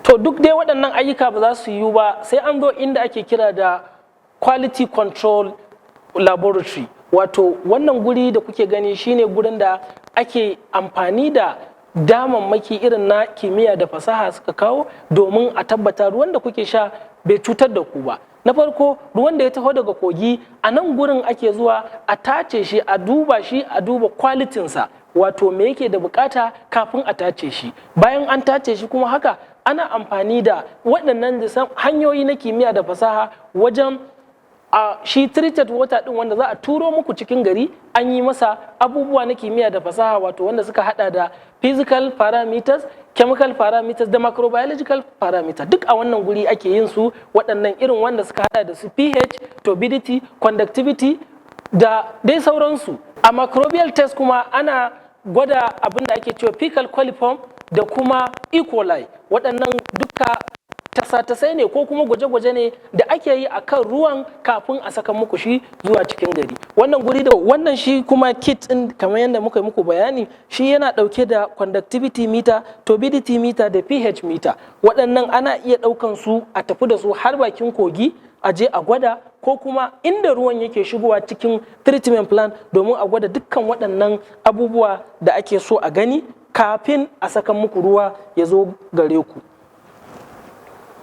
to duk dai waɗannan ayyuka ba za su yiwu ba sai an zo inda ake kira da quality control laboratory. Wato wannan guri da kuke gani shine gurin da ake amfani da damammaki irin na kimiyya da fasaha suka kawo domin a tabbata ruwan da kuke sha bai cutar da ku ba. Na farko, ruwan da ya taho daga kogi a nan gurin ake zuwa a tace shi, a duba kwalitinsa, wato me yake da bukata kafin a tace shi. Bayan an tace shi kuma haka ana amfani da waɗannan hanyoyi na kimiyya da fasaha wajen shi treated water din wanda za a turo muku cikin gari, an yi masa abubuwa na kimiyya da fasaha, wato wanda suka hada da physical parameters, chemical parameters da microbiological parameters. Duk a wannan guri ake yin su, waɗannan irin wanda suka hada da su pH, turbidity, conductivity da dai sauransu. A microbial test kuma ana gwada abin da ake cewa fecal coliform da kuma E. coli. Waɗannan duka tasa-tasai ne ko kuma gwaje-gwaje ne da ake yi akan ruwan kafin a saka muku shi zuwa cikin gari. Wannan guri da wannan shi kuma kit din kamar yadda muka yi muku bayani, shi yana dauke da conductivity meter, turbidity meter da pH meter. Waɗannan ana iya ɗaukan su a tafi da su har bakin kogi a je a gwada, ko kuma inda ruwan yake shigowa cikin treatment plant domin a gwada dukkan waɗannan abubuwa da ake so a gani kafin a saka muku ruwa ya zo gare ku.